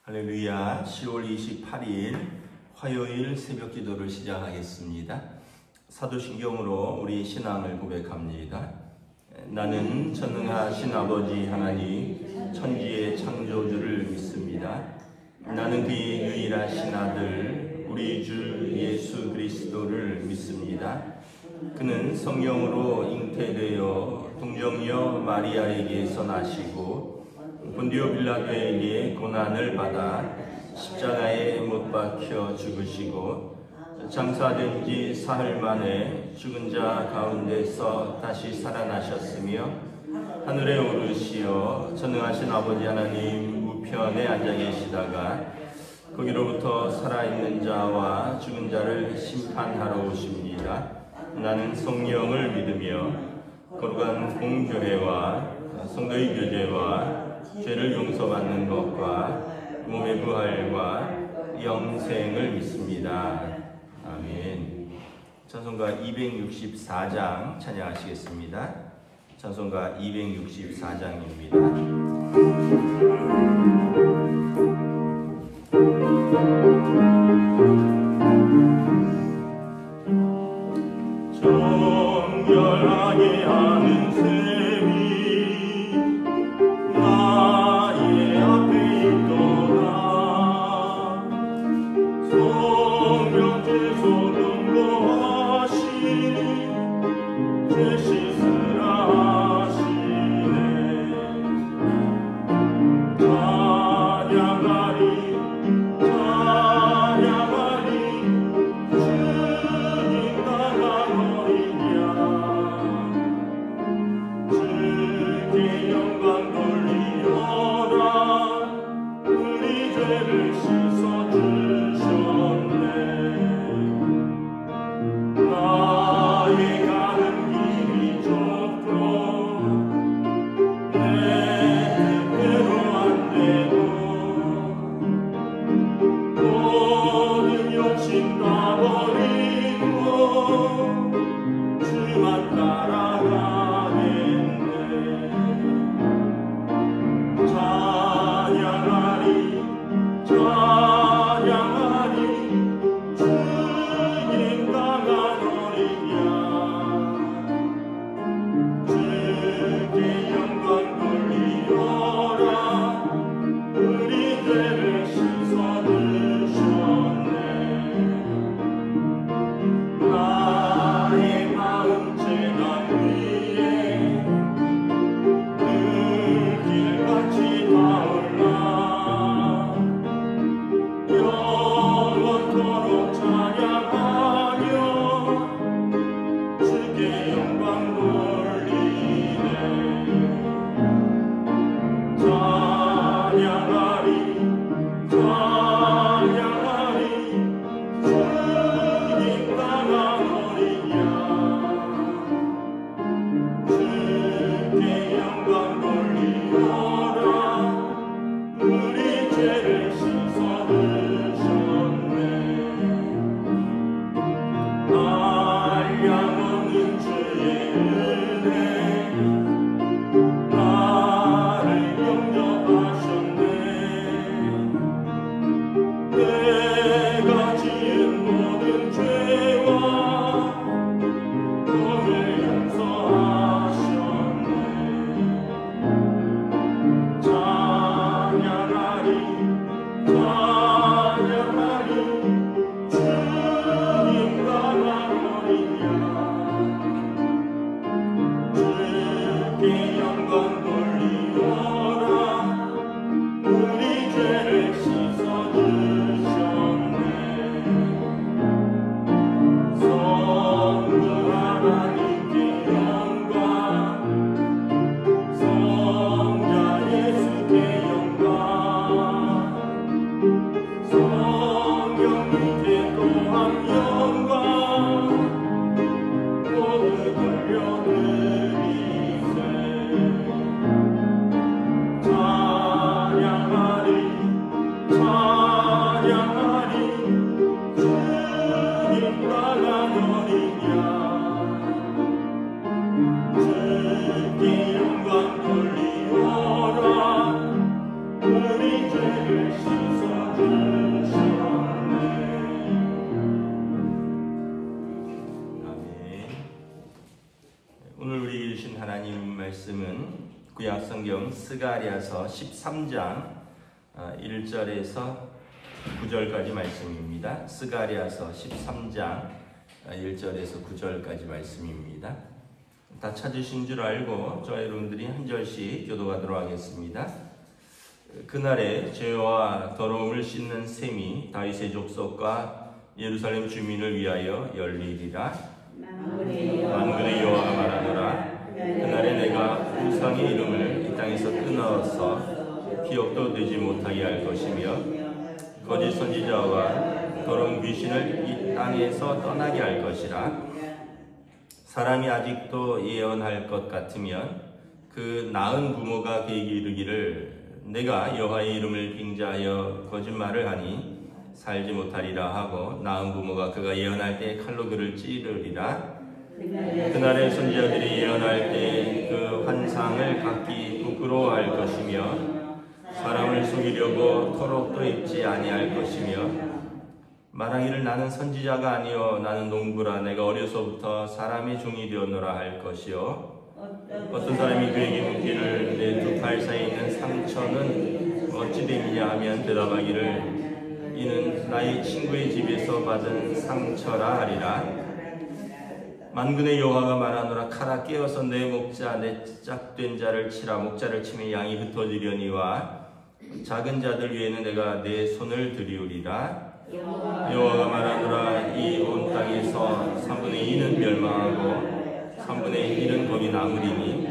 할렐루야. 10월 28일 화요일 새벽 기도를 시작하겠습니다. 사도신경으로 우리 신앙을 고백합니다. 나는 전능하신 아버지 하나님 천지의 창조주를 믿습니다. 나는 그의 유일하신 아들 우리 주 예수 그리스도를 믿습니다. 그는 성령으로 잉태되어 동정녀 마리아에게서 나시고 본디오 빌라도에게 고난을 받아 십자가에 못 박혀 죽으시고 장사된 지 사흘 만에 죽은 자 가운데서 다시 살아나셨으며 하늘에 오르시어 전능하신 아버지 하나님 우편에 앉아 계시다가 거기로부터 살아있는 자와 죽은 자를 심판하러 오십니다. 나는 성령을 믿으며 거룩한 공교회와 성도의 교제와 죄를 용서받는 것과 몸의 부활과 영생을 믿습니다. 아멘. 찬송가 264장 찬양하시겠습니다. 찬송가 264장입니다. 정결하게 하는 셈이 나의 앞에 있도다. 성령 죄소는 거하시 죄 씻으라 하시네. 찬양하리 찬양하리 주님 나가노리냐. 주께 영광 돌리어라. 우리 죄를 씻어주셨네. 나의 가는 길이 좁고 내 뜻대로 안 되고 모든 욕심 다 버리고 주만 따라가겠네. 찬양하리 찬양하리 주님 나가노리냐. 주께 영광 돌리어라. 우리 죄를 씻어주셨네. 나의 마음 재단 위에 그 길같이 타올라. 영원토록 찬양하며 주께 영광 돌리네. 찬양하리 찬양하리 주님 나가노리냐. 주께 영광 돌리어라. 우리 죄를 씻어주셨네. 한량없는 주의 은혜 나를 영접하셨네. 내가 지은 모든 죄와 tội 용서하셨네. 찬양하리 찬양하리 주님 나가노리냐. 주께 영광 돌리어라. 우리 죄를 씻어주셨네. 성부 하나님께 영광 성자 예수께 영광 죄를 씻어주셨네. 아멘. 오늘 우리 읽으신 하나님 말씀은 구약 성경 스가랴서 13장 1절에서 9절까지 말씀입니다. 스가랴서 13장 1절에서 9절까지 말씀입니다. 다 찾으신 줄 알고 저와 여러분들이 한 절씩 교도하도록 하겠습니다. 그날에 죄와 더러움을 씻는 셈이 다윗의 족속과 예루살렘 주민을 위하여 열리리라. 만군의 여호와가 말하노라. 그날에 내가 우상의 이름을 이 땅에서 끊어서 기억도 되지 못하게 할 것이며 거짓 선지자와 더러운 귀신을 이 땅에서 떠나게 할 것이라. 사람이 아직도 예언할 것 같으면 그 나은 부모가 그에게 이르기를 내가 여호와의 이름을 빙자하여 거짓말을 하니 살지 못하리라 하고 나은 부모가 그가 예언할 때 칼로 그를 찌르리라. 그날에 선지자들이 예언할 때 그 환상을 각기 부끄러워할 것이며 사람을 속이려고 토록도 입지 아니할 것이며 말하기를 나는 선지자가 아니요 나는 농부라 내가 어려서부터 사람의 종이 되었노라 할 것이요 어떤 사람이 그에게 묻기를 내 두 팔 사이에 있는 상처는 어찌 됨이냐 하면 대답하기를 이는 나의 친구의 집에서 받은 상처라 하리라. 만군의 여호와가 말하노라. 칼아 깨어서 내 목자 내 짝된 자를 치라. 목자를 치면 양이 흩어지려니와 작은 자들 위에는 내가 내 손을 들이우리라. 여호와가 말하노라. 이 온 땅에서 3분의 2는 멸망하고 3분의 1은 거기 남으리니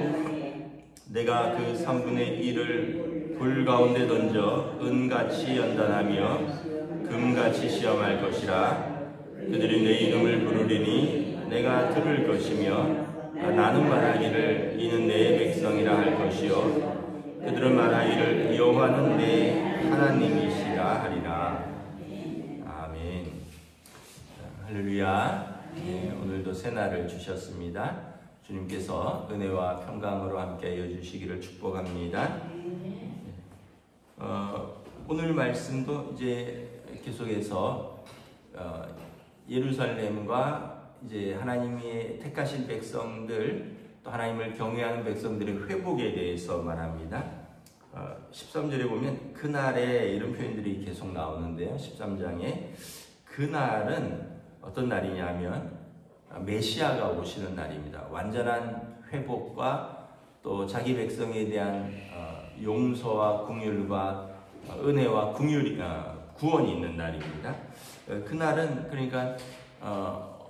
내가 그 3분의 1을 불 가운데 던져 은같이 연단하며 금같이 시험할 것이라. 그들이 내 이름을 부르리니 내가 들을 것이며 나는 말하기를 이는 내 백성이라 할 것이요 그들은 말하기를 여호와는 내 하나님이시라 하리라. 아멘. 할렐루야. 오늘도 새날을 주셨습니다. 주님께서 은혜와 평강으로 함께 해주시기를 축복합니다. 오늘 말씀도 이제 계속해서 예루살렘과 이제 하나님이 택하신 백성들 또 하나님을 경외하는 백성들의 회복에 대해서 말합니다. 13절에 보면 그날에 이런 표현들이 계속 나오는데요. 13장에 그날은 어떤 날이냐면 메시아가 오시는 날입니다. 완전한 회복과 또 자기 백성에 대한 용서와 긍휼과 은혜와 구원이 있는 날입니다. 그날은 그러니까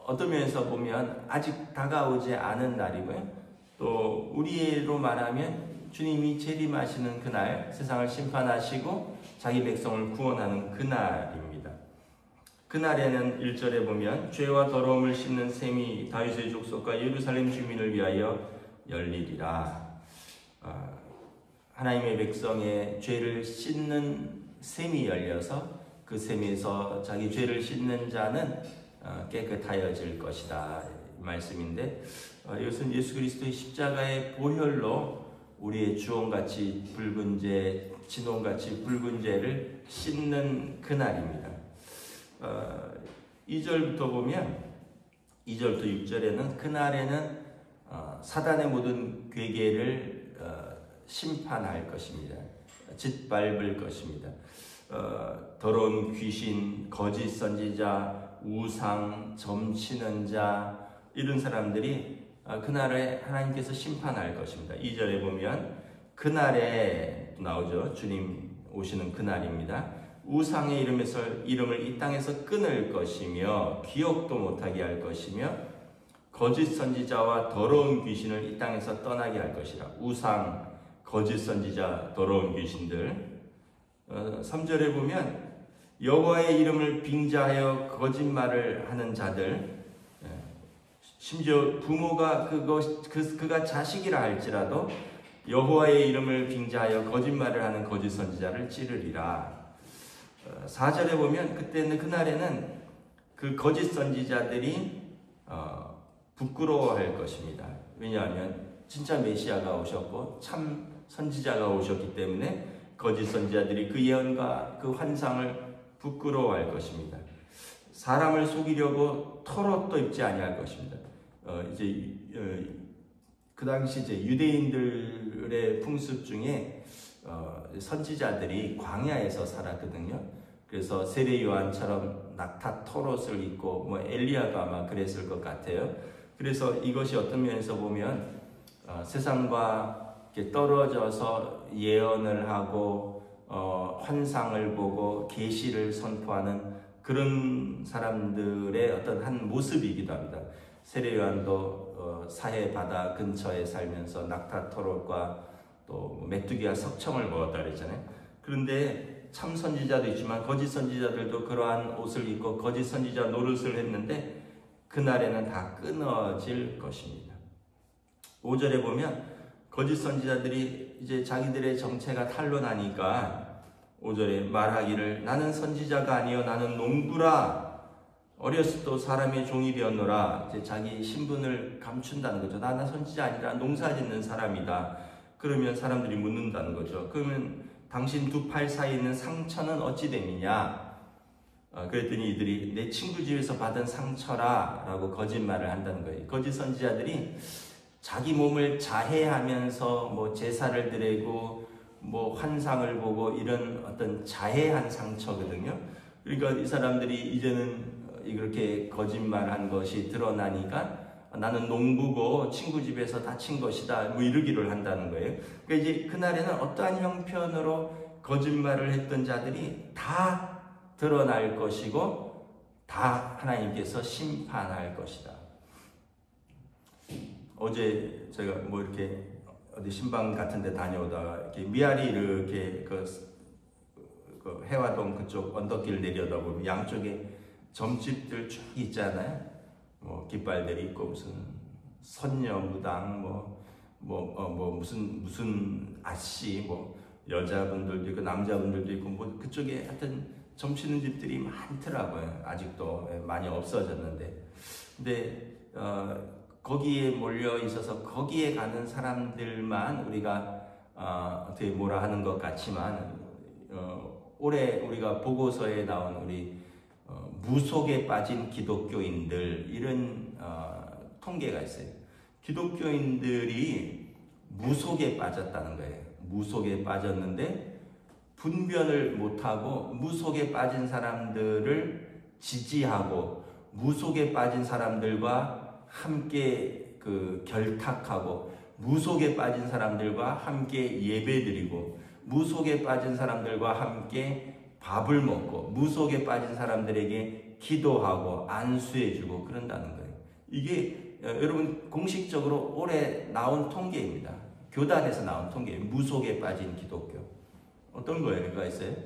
어떤 면에서 보면 아직 다가오지 않은 날이고요. 또 우리로 말하면 주님이 재림하시는 그날 세상을 심판하시고 자기 백성을 구원하는 그날입니다. 그날에는 1절에 보면 죄와 더러움을 씻는 셈이 다윗의 족속과 예루살렘 주민을 위하여 열리리라. 하나님의 백성의 죄를 씻는 셈이 열려서 그 셈에서 자기 죄를 씻는 자는 깨끗하여질 것이다 말씀인데 이것은 예수 그리스도의 십자가의 보혈로 우리의 주홍같이 붉은 죄, 진홍같이 붉은 죄를 씻는 그날입니다. 2절부터 보면 2절부터 6절에는 그날에는 사단의 모든 괴계를 심판할 것입니다. 짓밟을 것입니다. 더러운 귀신, 거짓 선지자, 우상, 점치는 자 이런 사람들이 그날에 하나님께서 심판할 것입니다. 2절에 보면 그날에 나오죠. 주님 오시는 그날입니다. 우상의 이름을 이 땅에서 끊을 것이며 기억도 못하게 할 것이며 거짓 선지자와 더러운 귀신을 이 땅에서 떠나게 할 것이라. 우상, 거짓 선지자, 더러운 귀신들. 3절에 보면 여호와의 이름을 빙자하여 거짓말을 하는 자들, 심지어 부모가 그가 자식이라 할지라도 여호와의 이름을 빙자하여 거짓말을 하는 거짓 선지자를 찌르리라. 4절에 보면 그날에는 그 거짓 선지자들이 부끄러워할 것입니다. 왜냐하면 진짜 메시아가 오셨고 참 선지자가 오셨기 때문에 거짓 선지자들이 그 예언과 그 환상을 부끄러워할 것입니다. 사람을 속이려고 털옷도 입지 아니할 것입니다. 그 당시 이제 유대인들의 풍습 중에 선지자들이 광야에서 살았거든요. 그래서 세례 요한처럼 낙타 털옷을 입고 뭐 엘리야가 아마 그랬을 것 같아요. 그래서 이것이 어떤 면에서 보면 세상과 이렇게 떨어져서 예언을 하고 환상을 보고 계시를 선포하는 그런 사람들의 어떤 한 모습이기도 합니다. 세례 요한도 사해 바다 근처에 살면서 낙타 털옷과 또 메뚜기와 석청을 먹었다 그랬잖아요. 그런데 참 선지자도 있지만 거짓 선지자들도 그러한 옷을 입고 거짓 선지자 노릇을 했는데 그날에는 다 끊어질 것입니다. 5절에 보면 거짓 선지자들이 이제 자기들의 정체가 탄로나니까 5절에 말하기를 나는 선지자가 아니요 나는 농부라 어렸을 때 사람의 종이 되었노라. 이제 자기 신분을 감춘다는 거죠. 나는 선지자 아니라 농사 짓는 사람이다. 그러면 사람들이 묻는다는 거죠. 그러면 당신 두 팔 사이에 있는 상처는 어찌 됨이냐? 그랬더니 이들이 내 친구 집에서 받은 상처라 라고 거짓말을 한다는 거예요. 거짓 선지자들이 자기 몸을 자해하면서 뭐 제사를 드리고 뭐 환상을 보고 이런 어떤 자해한 상처거든요. 그러니까 이 사람들이 이제는 이렇게 거짓말한 것이 드러나니까 나는 농부고 친구 집에서 다친 것이다 뭐 이러기를 한다는 거예요. 그러니까 이제 그날에는 어떠한 형편으로 거짓말을 했던 자들이 다 드러날 것이고 다 하나님께서 심판할 것이다. 어제 제가 뭐 이렇게 어디 신방 같은 데 다녀오다가 이렇게 미아리 이렇게 그 해화동 그쪽 언덕길 내려다 보면 양쪽에 점집들 쭉 있잖아요. 뭐 깃발들이 있고 무슨 선녀무당 무슨 아씨 뭐 여자분들도 있고 남자분들도 있고 뭐 그쪽에 하여튼 점치는 집들이 많더라고요. 아직도 많이 없어졌는데 근데 거기에 몰려 있어서 거기에 가는 사람들만 우리가 어떻게 뭐라 하는 것 같지만 올해 우리가 보고서에 나온 우리 무속에 빠진 기독교인들 이런 통계가 있어요. 기독교인들이 무속에 빠졌다는 거예요. 무속에 빠졌는데 분별을 못하고 무속에 빠진 사람들을 지지하고 무속에 빠진 사람들과 함께 결탁하고 무속에 빠진 사람들과 함께 예배드리고 무속에 빠진 사람들과 함께 밥을 먹고 무속에 빠진 사람들에게 기도하고 안수해주고 그런다는 거예요. 이게 여러분 공식적으로 올해 나온 통계입니다. 교단에서 나온 통계예요. 무속에 빠진 기독교. 어떤 거예요? 있어요?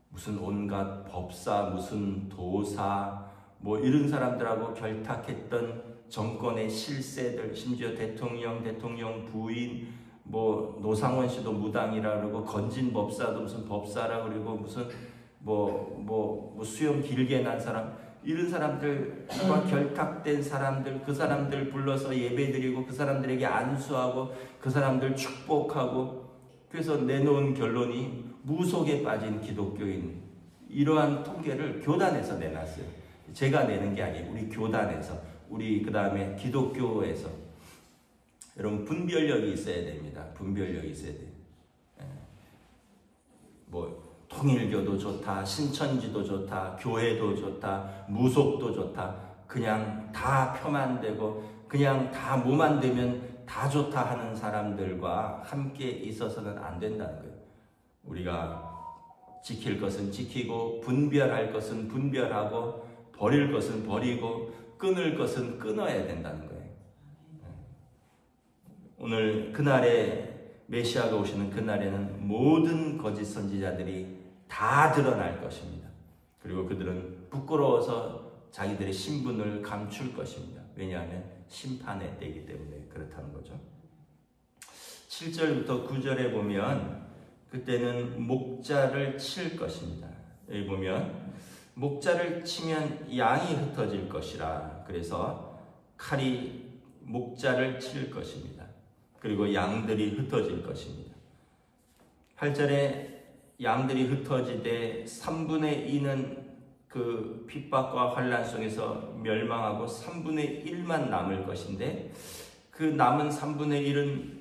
무슨 온갖 법사, 무슨 도사 뭐 이런 사람들하고 결탁했던 정권의 실세들, 심지어 대통령 부인, 뭐 노상원 씨도 무당이라 그러고 건진 법사도 무슨 법사라 그러고 무슨 뭐 수염 길게 난 사람 이런 사람들과 결탁된 사람들 그 사람들 불러서 예배드리고 그 사람들에게 안수하고 그 사람들 축복하고 그래서 내놓은 결론이 무속에 빠진 기독교인 이러한 통계를 교단에서 내놨어요. 제가 내는 게 아니에요. 우리 교단에서 우리 그 다음에 기독교에서 여러분 분별력이 있어야 됩니다. 분별력이 있어야 돼요. 뭐 통일교도 좋다, 신천지도 좋다, 교회도 좋다, 무속도 좋다. 그냥 다 표만 되고 그냥 다 뭐만 되면 다 좋다 하는 사람들과 함께 있어서는 안 된다는 거예요. 우리가 지킬 것은 지키고 분별할 것은 분별하고 버릴 것은 버리고 끊을 것은 끊어야 된다는 거예요. 오늘 그날에 메시아가 오시는 그날에는 모든 거짓 선지자들이 다 드러날 것입니다. 그리고 그들은 부끄러워서 자기들의 신분을 감출 것입니다. 왜냐하면 심판의 때이기 때문에 그렇다는 거죠. 7절부터 9절에 보면 그때는 목자를 칠 것입니다. 여기 보면 목자를 치면 양이 흩어질 것이라. 그래서 칼이 목자를 칠 것입니다. 그리고 양들이 흩어질 것입니다. 8절에 양들이 흩어지되 3분의 2는 그 핍박과 환난 속에서 멸망하고 3분의 1만 남을 것인데, 그 남은 3분의 1은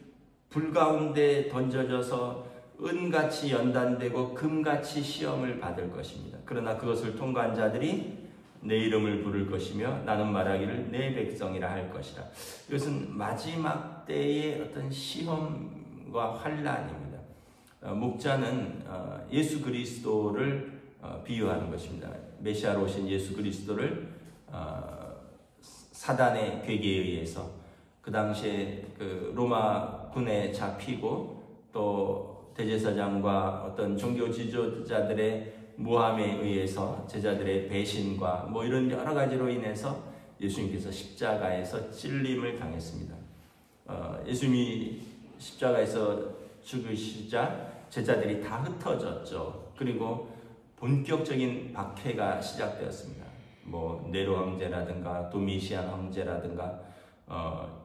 불 가운데 던져져서 은같이 연단되고 금같이 시험을 받을 것입니다. 그러나 그것을 통과한 자들이 내 이름을 부를 것이며 나는 말하기를 내 백성이라 할 것이라. 이것은 마지막 때의 어떤 시험과 환난입니다. 목자는 예수 그리스도를 비유하는 것입니다. 메시아로 오신 예수 그리스도를 사단의 괴계에 의해서 그 당시에 그 로마 군에 잡히고 또 대제사장과 어떤 종교 지도자들의 모함에 의해서 제자들의 배신과 뭐 이런 여러 가지로 인해서 예수님께서 십자가에서 찔림을 당했습니다. 예수님이 십자가에서 죽으시자 제자들이 다 흩어졌죠. 그리고 본격적인 박해가 시작되었습니다. 뭐 네로 황제라든가 도미시안 황제라든가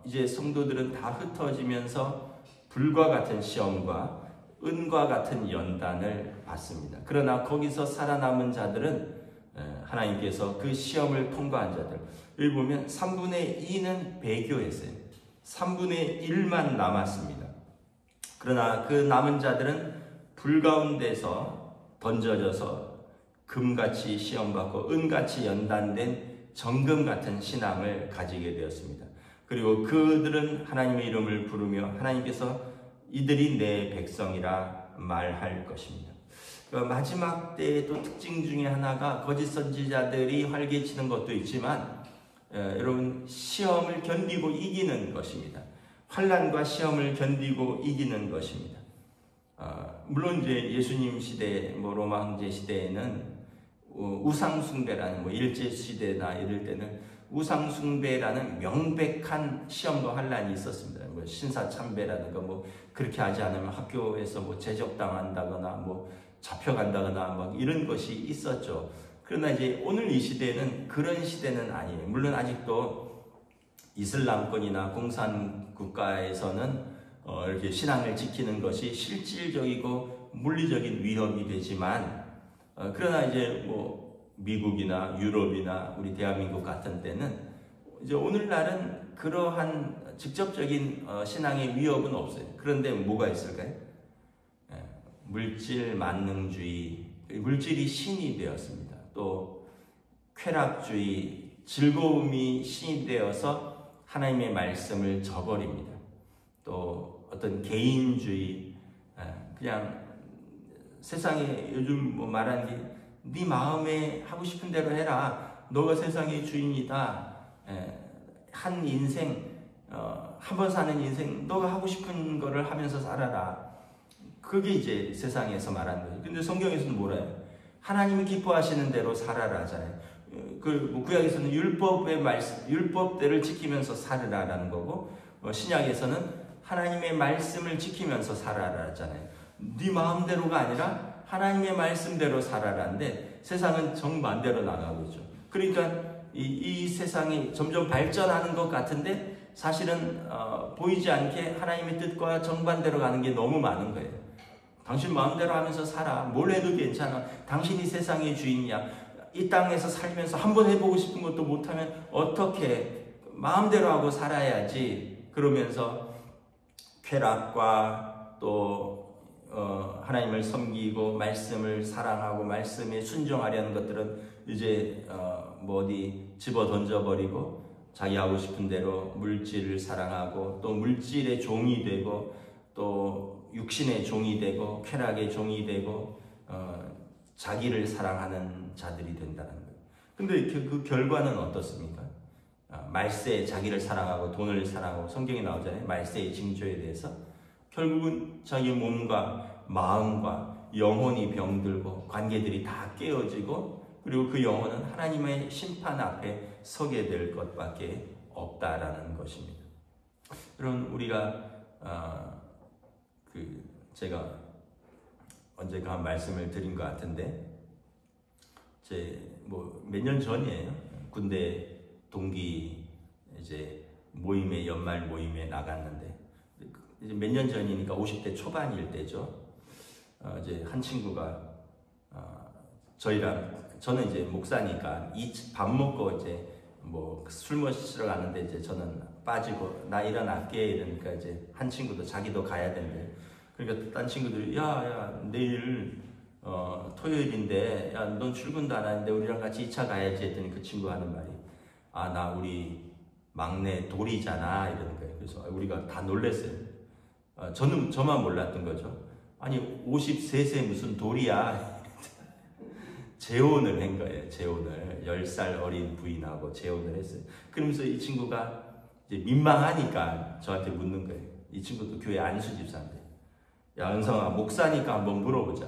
이제 성도들은 다 흩어지면서 불과 같은 시험과 은과 같은 연단을 받습니다. 그러나 거기서 살아남은 자들은 하나님께서 그 시험을 통과한 자들, 여기 보면 3분의 2는 배교했어요. 3분의 1만 남았습니다. 그러나 그 남은 자들은 불 가운데서 던져져서 금같이 시험받고 은같이 연단된 정금 같은 신앙을 가지게 되었습니다. 그리고 그들은 하나님의 이름을 부르며 하나님께서 이들이 내 백성이라 말할 것입니다. 마지막 때의 또 특징 중에 하나가 거짓 선지자들이 활개치는 것도 있지만 여러분 시험을 견디고 이기는 것입니다. 환난과 시험을 견디고 이기는 것입니다. 물론 이제 예수님 시대, 뭐 로마 황제 시대에는 우상 숭배라는 일제 시대나 이럴 때는 우상 숭배라는 명백한 시험과 환난이 있었습니다. 뭐 신사 참배라든가 뭐 그렇게 하지 않으면 학교에서 뭐 제적당한다거나 뭐 잡혀간다거나 막 이런 것이 있었죠. 그러나 이제 오늘 이 시대는 그런 시대는 아니에요. 물론 아직도 이슬람권이나 공산 국가에서는 이렇게 신앙을 지키는 것이 실질적이고 물리적인 위협이 되지만, 그러나 이제 뭐 미국이나 유럽이나 우리 대한민국 같은 때는 이제 오늘날은 그러한 직접적인 신앙의 위협은 없어요. 그런데 뭐가 있을까요? 물질 만능주의, 물질이 신이 되었습니다. 또 쾌락주의, 즐거움이 신이 되어서 하나님의 말씀을 저버립니다. 또 어떤 개인주의, 그냥 세상에 요즘 뭐 말하는 게 네 마음에 하고 싶은 대로 해라. 너가 세상의 주인이다. 한 인생, 한 번 사는 인생, 너가 하고 싶은 거를 하면서 살아라. 그게 이제 세상에서 말하는 거예요. 근데 성경에서는 뭐라 해요? 하나님이 기뻐하시는 대로 살아라 하잖아요. 그 구약에서는 율법의 말씀, 율법대를 지키면서 살으라라는 거고, 신약에서는 하나님의 말씀을 지키면서 살아라 하잖아요. 네 마음대로가 아니라 하나님의 말씀대로 살아라는데 세상은 정반대로 나가고 있죠. 그러니까 이 세상이 점점 발전하는 것 같은데 사실은 보이지 않게 하나님의 뜻과 정반대로 가는 게 너무 많은 거예요. 당신 마음대로 하면서 살아. 뭘 해도 괜찮아. 당신이 세상의 주인이야. 이 땅에서 살면서 한번 해보고 싶은 것도 못하면 어떻게 마음대로 하고 살아야지. 그러면서 쾌락과 또 하나님을 섬기고 말씀을 사랑하고 말씀에 순종하려는 것들은 이제 뭐 어디 집어 던져버리고 자기 하고 싶은 대로 물질을 사랑하고 또 물질의 종이 되고 또 육신의 종이 되고 쾌락의 종이 되고 자기를 사랑하는 자들이 된다는 거예요. 근데 그 결과는 어떻습니까? 말세에 자기를 사랑하고 돈을 사랑하고 성경에 나오잖아요. 말세의 징조에 대해서 결국은 자기 몸과 마음과 영혼이 병들고 관계들이 다 깨어지고 그리고 그 영혼은 하나님의 심판 앞에 서게 될 것밖에 없다라는 것입니다. 여러분 우리가 제가 언젠가 한 말씀을 드린 것 같은데 몇 년 전이에요. 군대 동기 이제 모임에 연말 모임에 나갔는데 이제 몇 년 전이니까 50대 초반일 때죠. 이제 한 친구가 저는 이제 목사니까 밥 먹고 이제 뭐 술 마시러 가는데 이제 저는 빠지고 나 일어날게 이러니까 이제 한 친구도 자기도 가야 된대. 그러니까 딴 친구들이 야 내일 토요일인데 야 넌 출근도 안 하는데 우리랑 같이 2차 가야지 했더니 그 친구 하는 말이 나 우리 막내 돌이잖아 이러는 거예요. 그래서 우리가 다 놀랬어요. 저만 몰랐던 거죠. 아니 53세 무슨 돌이야. 재혼을 한 거예요. 재혼을 10살 어린 부인하고 재혼을 했어요. 그러면서 이 친구가 이제 민망하니까 저한테 묻는 거예요. 이 친구도 교회 안수 집사인데 야 은성아 목사니까 한번 물어보자.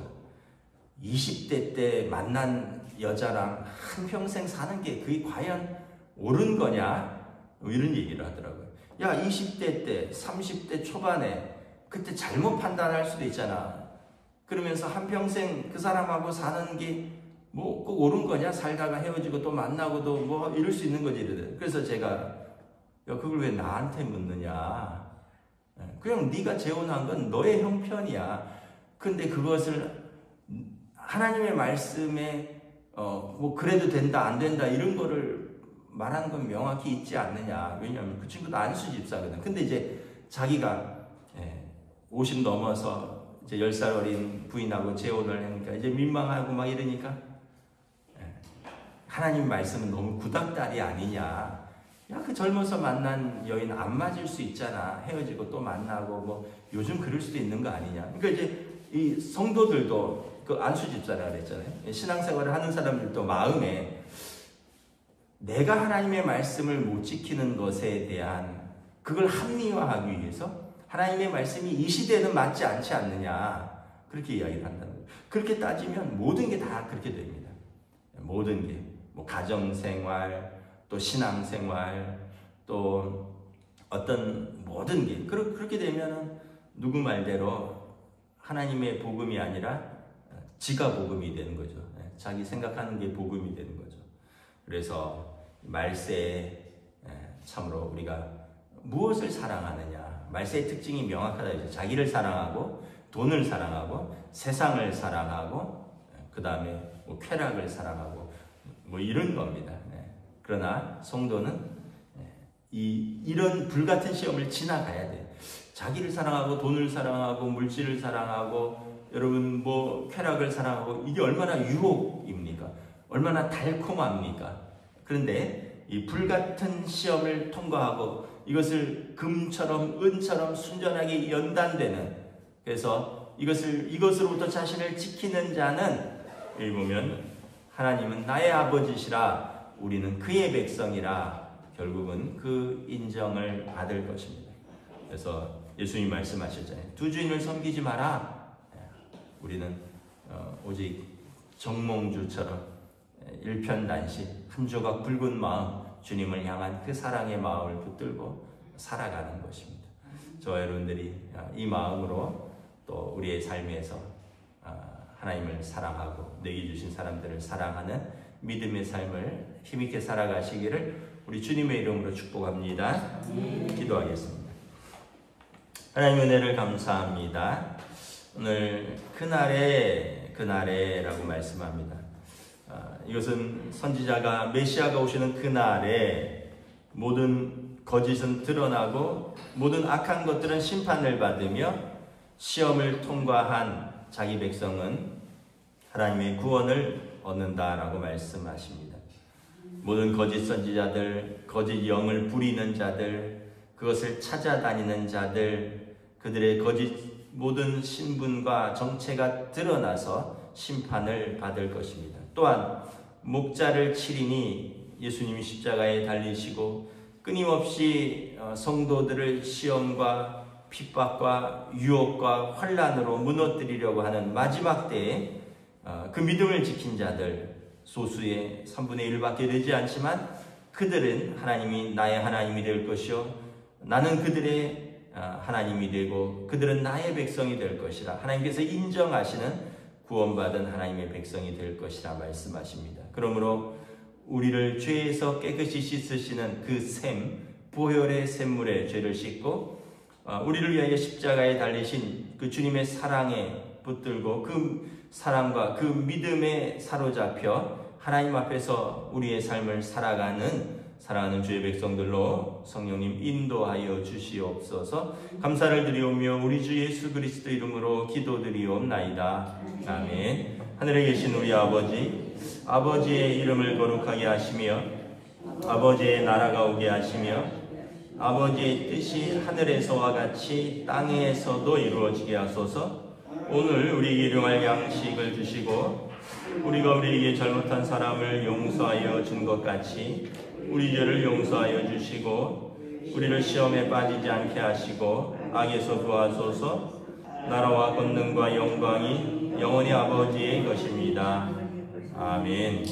20대 때 만난 여자랑 한평생 사는 게 그게 과연 옳은 거냐? 뭐 이런 얘기를 하더라고요. 야 20대 때 30대 초반에 그때 잘못 판단할 수도 있잖아. 그러면서 한평생 그 사람하고 사는 게 뭐 꼭 옳은 거냐? 살다가 헤어지고 또 만나고도 뭐 이럴 수 있는 거지 이러더라고요. 그래서 제가 야 그걸 왜 나한테 묻느냐? 그냥 네가 재혼한 건 너의 형편이야. 근데 그것을 하나님의 말씀에 뭐 그래도 된다 안 된다 이런 거를 말하는 건 명확히 있지 않느냐. 왜냐하면 그 친구도 안수 집사거든. 근데 이제 자기가 50 넘어서 이제 10살 어린 부인하고 재혼을 하니까 이제 민망하고 막 이러니까 하나님 말씀은 너무 구닥다리 아니냐. 야, 그 젊어서 만난 여인 안 맞을 수 있잖아. 헤어지고 또 만나고 뭐 요즘 그럴 수도 있는 거 아니냐. 그러니까 이제 이 성도들도 그 안수 집사라 그랬잖아요. 신앙생활을 하는 사람들도 마음에 내가 하나님의 말씀을 못 지키는 것에 대한 그걸 합리화하기 위해서 하나님의 말씀이 이 시대에는 맞지 않지 않느냐. 그렇게 이야기를 한다는 거예요. 그렇게 따지면 모든 게 다 그렇게 됩니다. 모든 게. 뭐 가정생활, 또 신앙생활, 또 어떤 모든 게 그렇게 되면은 누구 말대로 하나님의 복음이 아니라 지가 복음이 되는 거죠. 자기 생각하는 게 복음이 되는 거죠. 그래서 말세에 참으로 우리가 무엇을 사랑하느냐. 말세의 특징이 명확하다. 자기를 사랑하고 돈을 사랑하고 세상을 사랑하고 그 다음에 뭐 쾌락을 사랑하고 뭐 이런 겁니다. 그러나 성도는 이런 불같은 시험을 지나가야 돼. 자기를 사랑하고 돈을 사랑하고 물질을 사랑하고 여러분 뭐 쾌락을 사랑하고 이게 얼마나 유혹입니까? 얼마나 달콤합니까? 그런데 이 불같은 시험을 통과하고 이것을 금처럼 은처럼 순전하게 연단되는 그래서 이것으로부터 자신을 지키는 자는 여기 보면 하나님은 나의 아버지시라 우리는 그의 백성이라 결국은 그 인정을 받을 것입니다. 그래서 예수님 말씀하셨잖아요. 두 주인을 섬기지 마라. 우리는 오직 정몽주처럼 일편단심 한 조각 붉은 마음 주님을 향한 그 사랑의 마음을 붙들고 살아가는 것입니다. 저와 여러분들이 이 마음으로 또 우리의 삶에서 하나님을 사랑하고 내게 주신 사람들을 사랑하는 믿음의 삶을 힘있게 살아가시기를 우리 주님의 이름으로 축복합니다. 기도하겠습니다. 하나님 은혜를 감사합니다. 오늘 그날에라고 말씀합니다. 이것은 선지자가 메시아가 오시는 그날에 모든 거짓은 드러나고 모든 악한 것들은 심판을 받으며 시험을 통과한 자기 백성은 하나님의 구원을 얻는다라고 말씀하십니다. 모든 거짓 선지자들, 거짓 영을 부리는 자들, 그것을 찾아다니는 자들, 그들의 거짓 모든 신분과 정체가 드러나서 심판을 받을 것입니다. 또한 목자를 치리니 예수님이 십자가에 달리시고 끊임없이 성도들을 시험과 핍박과 유혹과 환난으로 무너뜨리려고 하는 마지막 때에 그 믿음을 지킨 자들 소수의 3분의 1밖에 되지 않지만 그들은 하나님이 나의 하나님이 될 것이요 나는 그들의 하나님이 되고 그들은 나의 백성이 될 것이라 하나님께서 인정하시는 구원받은 하나님의 백성이 될 것이라 말씀하십니다. 그러므로 우리를 죄에서 깨끗이 씻으시는 그 샘, 보혈의 샘물에 죄를 씻고 우리를 위하여 십자가에 달리신 그 주님의 사랑의 붙들고 그 사랑과 그 믿음에 사로잡혀 하나님 앞에서 우리의 삶을 살아가는 사랑하는 주의 백성들로 성령님 인도하여 주시옵소서. 감사를 드리오며 우리 주 예수 그리스도 이름으로 기도드리옵나이다. 아멘. 하늘에 계신 우리 아버지의 이름을 거룩하게 하시며 아버지의 나라가 오게 하시며 아버지의 뜻이 하늘에서와 같이 땅에서도 이루어지게 하소서. 오늘 우리에게 일용할 양식을 주시고 우리가 우리에게 잘못한 사람을 용서하여 준 것 같이 우리 죄를 용서하여 주시고 우리를 시험에 빠지지 않게 하시고 악에서 구하소서. 나라와 권능과 영광이 영원히 아버지의 것입니다. 아멘.